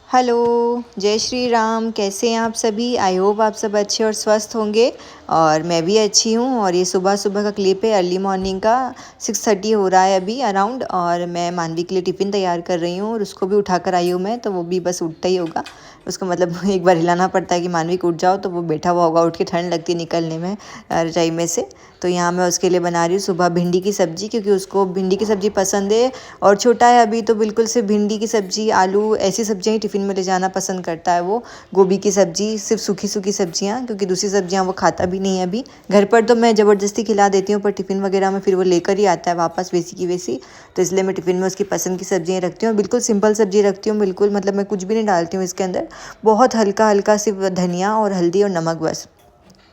Hello, जय श्री राम। कैसे हैं आप सभी? आई होप आप सब अच्छे और स्वस्थ होंगे। और मैं भी अच्छी हूँ। और ये सुबह सुबह का क्लिप है, अर्ली मॉर्निंग का। 6:30 हो रहा है अभी अराउंड। और मैं मानवी के लिए टिफ़िन तैयार कर रही हूँ और उसको भी उठा कर आई हूँ मैं, तो वो भी बस उठता ही होगा। उसको मतलब एक बार हिलाना पड़ता है कि मानवी को उठ जाओ, तो वो बैठा हुआ होगा। उठ के ठंड लगती है निकलने में रजाई में से। तो यहाँ मैं उसके लिए बना रही हूँ सुबह भिंडी की सब्ज़ी, क्योंकि उसको भिंडी की सब्ज़ी पसंद है। और छोटा है अभी, तो बिल्कुल सिर्फ भिंडी की सब्ज़ी, आलू, ऐसी सब्जियाँ ही टिफ़िन में ले जाना पसंद करता है वो। गोभी की सब्ज़ी, सिर्फ सूखी सूखी सब्जियाँ, क्योंकि दूसरी सब्जियाँ वो खाता भी नहीं है अभी। घर पर तो मैं ज़बरदस्ती खिला देती हूँ, पर टिफ़िन वगैरह में फिर वो लेकर ही आता है वापस वैसी की वैसी। तो इसलिए मैं टिफ़िन में उसकी पसंद की सब्जियाँ रखती हूँ। बिल्कुल सिंपल सब्ज़ी रखती हूँ, बिल्कुल मतलब मैं कुछ भी नहीं डालती हूँ इसके अंदर। बहुत हल्का हल्का सिर्फ धनिया और हल्दी और नमक, बस।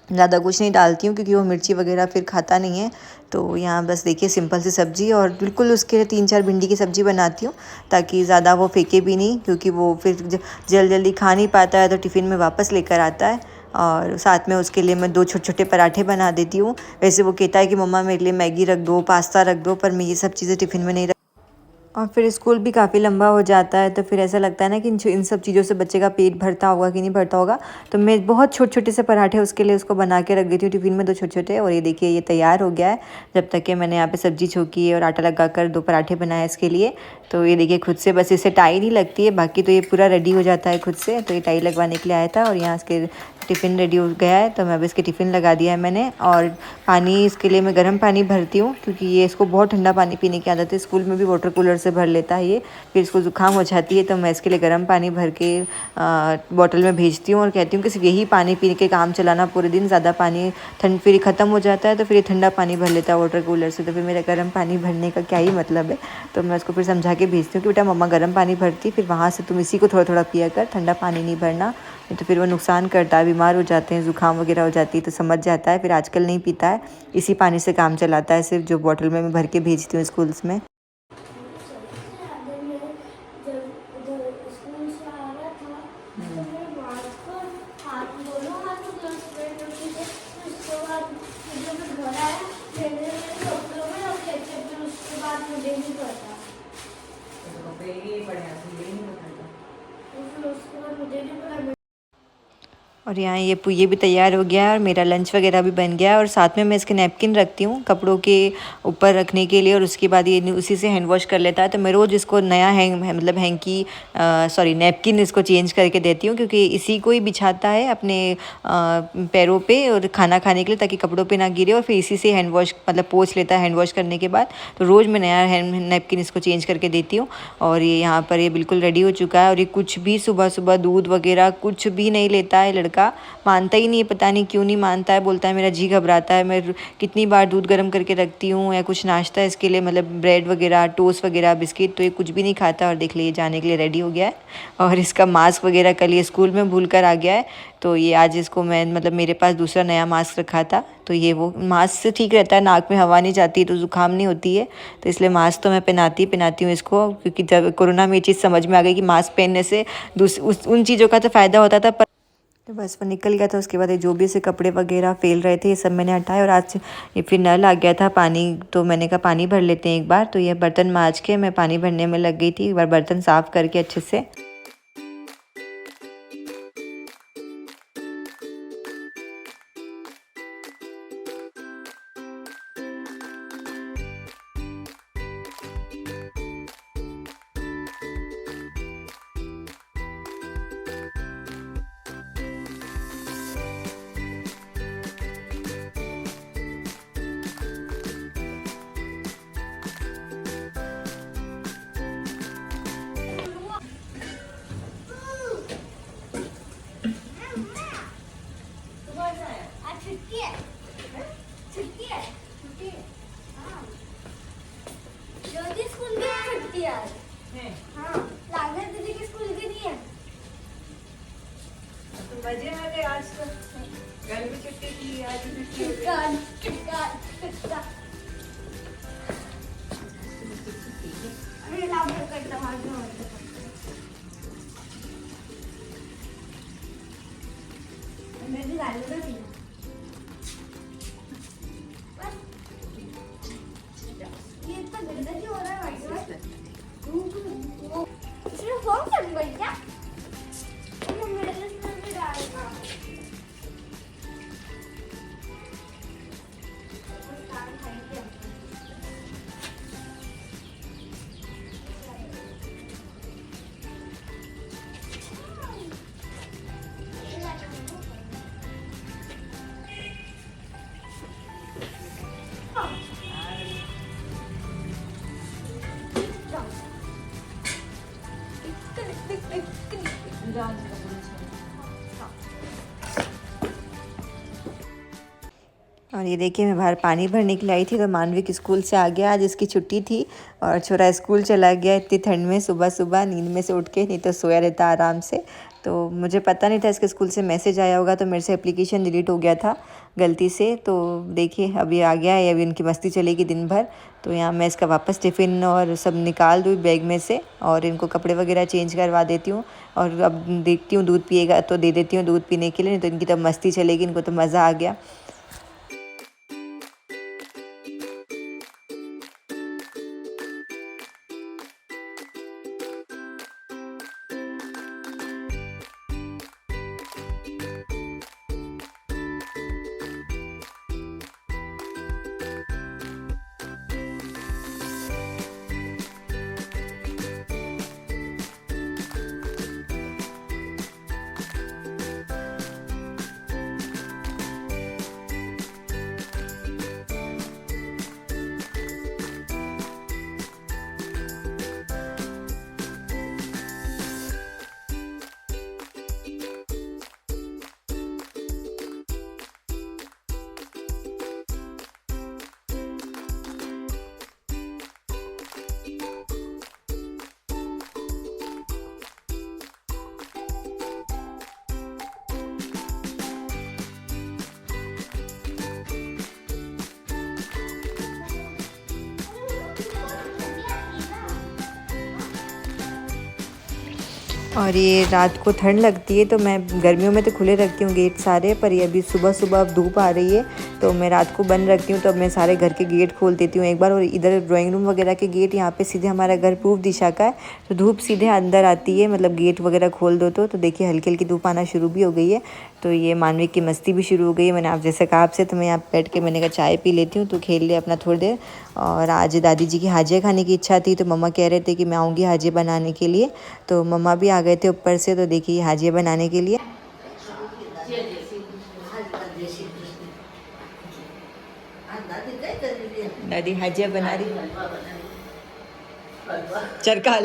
ज़्यादा कुछ नहीं डालती हूँ, क्योंकि वो मिर्ची वगैरह फिर खाता नहीं है। तो यहाँ बस देखिए सिंपल सी सब्ज़ी, और बिल्कुल उसके लिए 3-4 भिंडी की सब्ज़ी बनाती हूँ, ताकि ज़्यादा वो फेंके भी नहीं, क्योंकि वो फिर जल्दी खा नहीं पाता है, तो टिफ़िन में वापस लेकर आता है। और साथ में उसके लिए मैं 2 छोटे छोटे पराठे बना देती हूँ। वैसे वो कहता है कि मम्मा मेरे लिए मैगी रख दो, पास्ता रख दो, पर मैं ये सब चीज़ें टिफ़िन में नहीं। और फिर स्कूल भी काफ़ी लंबा हो जाता है, तो फिर ऐसा लगता है ना कि इन सब चीज़ों से बच्चे का पेट भरता होगा कि नहीं भरता होगा। तो मैं बहुत छोटे छोटे से पराठे उसके लिए उसको बना के रख देती हूँ टिफ़िन में, 2 छोटे छोटे। और ये देखिए ये तैयार हो गया है। जब तक कि मैंने यहाँ पे सब्ज़ी छोकी है और आटा लगा कर 2 पराठे बनाए इसके लिए। तो ये देखिए खुद से बस इससे टाई नहीं लगती है, बाकी तो ये पूरा रेडी हो जाता है खुद से। तो ये टाई लगवाने के लिए आया था, और यहाँ इसके टिफ़िन रेडी हो गया है। तो मैं अब इसके टिफ़िन लगा दिया है मैंने। और पानी इसके लिए मैं गर्म पानी भरती हूँ, क्योंकि ये इसको बहुत ठंडा पानी पीने की आदत है। स्कूल में भी वाटर कूलर से भर लेता है ये, फिर इसको ज़ुकाम हो जाती है। तो मैं इसके लिए गर्म पानी भर के बॉटल में भेजती हूँ, और कहती हूँ कि सिर्फ यही पानी पी के काम चलाना पूरे दिन। ज़्यादा पानी ठंड फिर ख़त्म हो जाता है, तो फिर ये ठंडा पानी भर लेता है वाटर कूलर से। तो फिर मेरा गर्म पानी भरने का क्या ही मतलब है। तो मैं उसको फिर समझा के भेजती हूँ कि बेटा मम्मा गर्म पानी भरती, फिर वहाँ से तुम इसी को थोड़ा थोड़ा पिया कर, ठंडा पानी नहीं भरना, नहीं तो फिर वो नुकसान करता है, बीमार हो जाते हैं, ज़ुकाम वगैरह हो जाती है। तो समझ जाता है, फिर आजकल नहीं पीता है, इसी पानी से काम चलाता है सिर्फ, जो बॉटल में मैं भर के भेजती हूँ स्कूल्स में। और यहाँ ये भी तैयार हो गया है, और मेरा लंच वगैरह भी बन गया है। और साथ में मैं इसके नैपकिन रखती हूँ कपड़ों के ऊपर रखने के लिए, और उसके बाद ये उसी से हैंड वॉश कर लेता है। तो मैं रोज़ इसको नया मतलब हैंकी नैपकिन इसको चेंज करके देती हूँ, क्योंकि इसी को ही बिछाता है अपने पैरों पे और खाना खाने के लिए, ताकि कपड़ों पे ना गिरे। और फिर इसी से हैंड वॉश मतलब पोंछ लेता है हैंड वॉश करने के बाद। तो रोज़ मैं नया नैपकिन इसको चेंज करके देती हूँ। और ये यहाँ पर ये बिल्कुल रेडी हो चुका है। और ये कुछ भी सुबह सुबह दूध वगैरह कुछ भी नहीं लेता है लड़का, मानता ही नहीं है, पता नहीं क्यों नहीं मानता है। बोलता है मेरा जी घबराता है। मैं कितनी बार दूध गर्म करके रखती हूँ या कुछ नाश्ता इसके लिए, मतलब ब्रेड वगैरह, टोस्ट वगैरह, बिस्किट, तो ये कुछ भी नहीं खाता। और देख लीजिए जाने के लिए रेडी हो गया है। और इसका मास्क वगैरह कल ये स्कूल में भूल कर आ गया है, तो ये आज इसको मैं मतलब मेरे पास दूसरा नया मास्क रखा था, तो ये वो मास्क से ठीक रहता है, नाक में हवा नहीं जाती तो ज़ुकाम नहीं होती है। तो इसलिए मास्क तो मैं पहनाती हूँ इसको, क्योंकि जब कोरोना में ये चीज़ समझ में आ गई कि मास्क पहनने से उन चीज़ों का तो फ़ायदा होता था, तो बस वो निकल गया था। उसके बाद ये जो भी ऐसे कपड़े वगैरह फैल रहे थे, ये सब मैंने हटाए। और आज ये फिर नल आ गया था पानी, तो मैंने कहा पानी भर लेते हैं एक बार। तो ये बर्तन मांज के मैं पानी भरने में लग गई थी, एक बार बर्तन साफ़ करके अच्छे से। मजे में थे आज तो, घर भी छुट्टी थी, आज भी छुट्टी ये तो गंदा क्यों हो रहा है? सिर्फ फोन कर क्या? और ये देखिए मैं बाहर पानी भरने के लिए आई थी तो मानविक स्कूल से आ गया, आज इसकी छुट्टी थी और छोरा स्कूल चला गया इतनी ठंड में। सुबह सुबह नींद में से उठ के, नहीं तो सोया रहता आराम से। तो मुझे पता नहीं था इसके स्कूल से मैसेज आया होगा, तो मेरे से एप्लीकेशन डिलीट हो गया था गलती से। तो देखिए अभी आ गया है, अभी इनकी मस्ती चलेगी दिन भर। तो यहाँ मैं इसका वापस टिफ़िन और सब निकाल दूँ बैग में से और इनको कपड़े वगैरह चेंज करवा देती हूँ। और अब देखती हूँ दूध पिएगा तो दे देती हूँ दूध पीने के लिए, नहीं तो इनकी तब मस्ती चलेगी। इनको तो मज़ा आ गया। और ये रात को ठंड लगती है तो मैं गर्मियों में तो खुले रखती हूँ गेट सारे, पर ये अभी सुबह सुबह अब धूप आ रही है तो मैं रात को बंद रखती हूँ। तो अब मैं सारे घर के गेट खोल देती हूँ एक बार। और इधर ड्राइंग रूम वगैरह के गेट यहाँ पे सीधे हमारा घर पूर्व दिशा का है, तो धूप सीधे अंदर आती है, मतलब गेट वगैरह खोल दो तो देखिए हल्की हल्की धूप आना शुरू भी हो गई है। तो ये मानविक की मस्ती भी शुरू हो गई है। मैंने आप जैसे कहा आपसे, तो मैं यहाँ बैठ के मैंने कहा चाय पी लेती हूँ, तो खेल ले अपना थोड़ी देर। और आज दादी जी की हाजिया खाने की इच्छा थी तो मम्मा कह रहे थे कि मैं आऊँगी हाजिया बनाने के लिए, तो मम्मा भी आ गए थे ऊपर से। तो देखिए हाजिया बनाने के लिए दादी हाजिया बना रही, चरखा।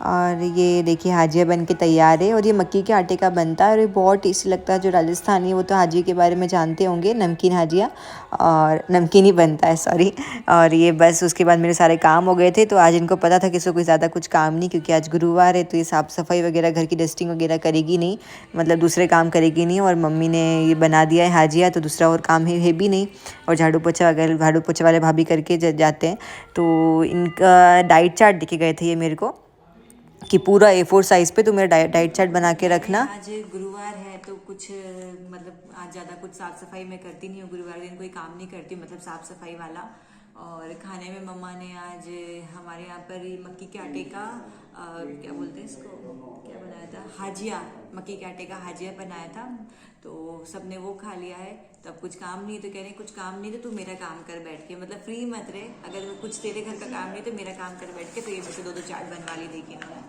और ये देखिए हाजिया बन के तैयार है और ये मक्की के आटे का बनता है और ये बहुत टेस्टी लगता है। जो राजस्थानी है वो तो हाजिया के बारे में जानते होंगे, नमकीन हाजिया, और नमकीन ही बनता है सॉरी। और ये बस उसके बाद मेरे सारे काम हो गए थे, तो आज इनको पता था कि इसको कोई ज़्यादा कुछ काम नहीं, क्योंकि आज गुरुवार है तो ये साफ़ सफाई वगैरह घर की डस्टिंग वगैरह करेगी नहीं, मतलब दूसरे काम करेगी नहीं। और मम्मी ने ये बना दिया है हाजिया तो दूसरा और काम है भी नहीं। और झाड़ू पोछा वगैरह झाड़ू पोछा वाले भाभी करके जाते हैं। तो इनका डाइट चार्ट दिखे गए थे ये मेरे को कि पूरा A4 साइज़ पे तो मेरा डाइट चार्ट बना के रखना। आज गुरुवार है तो कुछ मतलब आज ज़्यादा कुछ साफ़ सफाई मैं करती नहीं हूँ, गुरुवार दिन कोई काम नहीं करती मतलब साफ़ सफाई वाला। और खाने में मम्मा ने आज हमारे यहाँ पर मक्की के आटे का क्या बोलते हैं इसको, क्या बनाया था, हाजिया, मक्की के आटे का हाजिया बनाया था। तो सबने वो खा लिया है। तब कुछ काम नहीं तो कह रहे कुछ काम नहीं तो तू मेरा काम कर बैठ के, मतलब फ्री मत रहे, अगर कुछ तेरे घर का काम नहीं तो मेरा काम कर बैठ के। तो ये मुझसे 2-2 चाट बनवा ली देखिए इन्होंने।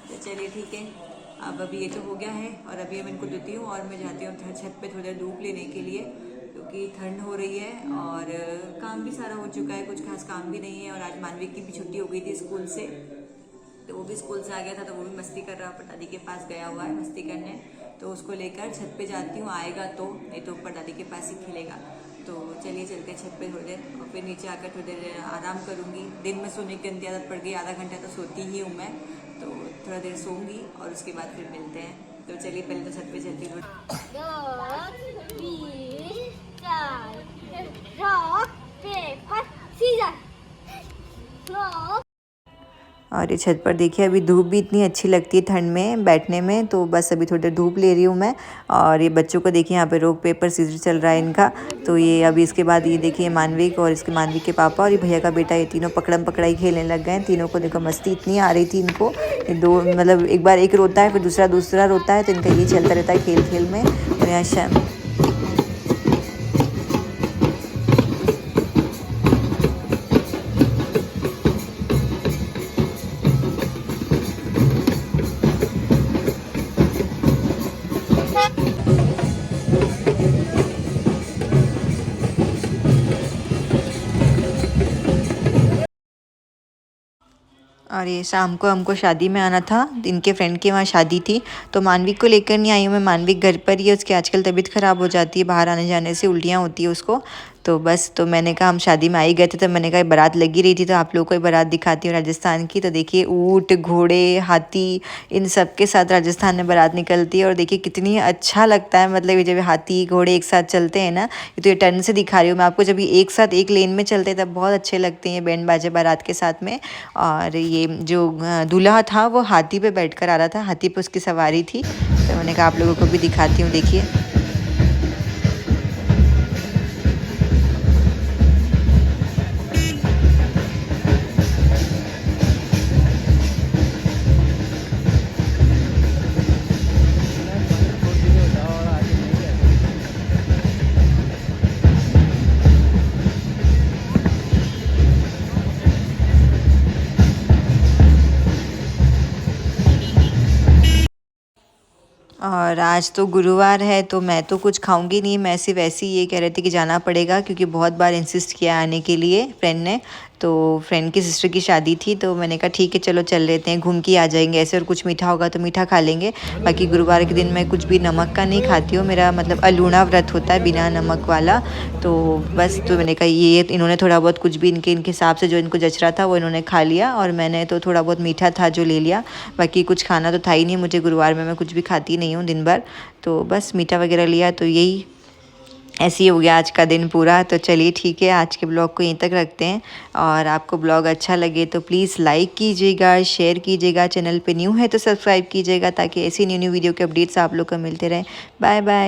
तो चलिए ठीक है, अब अभी ये तो हो गया है और अभी मैं इनको देती हूँ और मैं जाती हूँ छत पे थोड़ी देर धूप लेने के लिए, क्योंकि ठंड हो रही है और काम भी सारा हो चुका है, कुछ खास काम भी नहीं है। और आज मानविक की भी छुट्टी हो गई थी स्कूल से, तो वो भी स्कूल से आ गया था तो वो भी मस्ती कर रहा, दादी के पास गया हुआ है मस्ती करने। तो उसको लेकर छत पे जाती हूँ, आएगा तो, नहीं तो ऊपर दादी के पास ही खेलेगा। तो चलिए चलते हैं छत पे थोड़ी देर और फिर नीचे आकर थोड़ी देर आराम करूँगी। दिन में सोने की गंदी आदत पड़ गई, आधा घंटा तो सोती ही हूँ मैं, तो थोड़ा देर सोऊंगी और उसके बाद फिर मिलते हैं। तो चलिए पहले तो छत पे चलती हूँ। और ये छत पर देखिए अभी धूप भी इतनी अच्छी लगती है ठंड में बैठने में, तो बस अभी थोड़ी देर धूप ले रही हूँ मैं। और ये बच्चों को देखिए यहाँ पे रॉक पेपर सीजर चल रहा है इनका। तो ये अभी इसके बाद ये देखिए मानविक और इसके मानविक के पापा और ये भैया का बेटा, ये तीनों पकड़म पकड़ाई खेलने लग गए हैं। तीनों को देखो मस्ती इतनी आ रही थी इनको, ये दो मतलब एक बार एक रोता है फिर दूसरा रोता है, तो इनका ये चलता रहता है खेल खेल में। और यहाँ और ये शाम को हमको शादी में आना था, इनके फ्रेंड के वहाँ शादी थी, तो मानविक को लेकर नहीं आई हूँ मैं। मानविक घर पर ही है, उसकी आजकल तबीयत ख़राब हो जाती है, बाहर आने जाने से उल्टियाँ होती है उसको। तो बस तो मैंने कहा हम शादी में आ ही गए थे, तो मैंने कहा बारात लगी रही थी तो आप लोगों को बारात दिखाती हूँ राजस्थान की। तो देखिए ऊँट, घोड़े, हाथी, इन सब के साथ राजस्थान में बारात निकलती है। और देखिए कितनी अच्छा लगता है, मतलब ये जब हाथी घोड़े एक साथ चलते हैं ना, ये तो ये टर्न से दिखा रही हूँ मैं आपको, जब ये एक साथ एक लेन में चलते हैं तब बहुत अच्छे लगते हैं बैंड बाजे बारात के साथ में। और ये जो दूल्हा था वो हाथी पे बैठ कर आ रहा था, हाथी पे उसकी सवारी थी। तो मैंने कहा आप लोगों को भी दिखाती हूँ, देखिए। और आज तो गुरुवार है तो मैं तो कुछ खाऊंगी नहीं, मैं सिर्फ ऐसे ही ये कह रहे थे कि जाना पड़ेगा क्योंकि बहुत बार इंसिस्ट किया आने के लिए फ्रेंड ने। तो फ्रेंड की सिस्टर की शादी थी तो मैंने कहा ठीक है चलो चल लेते हैं, घूम के आ जाएंगे ऐसे, और कुछ मीठा होगा तो मीठा खा लेंगे। बाकी गुरुवार के दिन मैं कुछ भी नमक का नहीं खाती हूँ, मेरा मतलब अलूना व्रत होता है बिना नमक वाला। तो बस तो मैंने कहा ये इन्होंने थोड़ा बहुत कुछ भी इनके हिसाब से जो इनको जच रहा था वो इन्होंने खा लिया, और मैंने तो थोड़ा बहुत मीठा था जो ले लिया। बाकी कुछ खाना तो था ही नहीं मुझे, गुरुवार में मैं कुछ भी खाती नहीं हूँ दिन भर। तो बस मीठा वगैरह लिया, तो यही ऐसे ही हो गया आज का दिन पूरा। तो चलिए ठीक है, आज के ब्लॉग को यहीं तक रखते हैं। और आपको ब्लॉग अच्छा लगे तो प्लीज़ लाइक कीजिएगा, शेयर कीजिएगा, चैनल पे न्यू है तो सब्सक्राइब कीजिएगा ताकि ऐसी न्यू न्यू वीडियो के अपडेट्स आप लोग को मिलते रहें। Bye bye.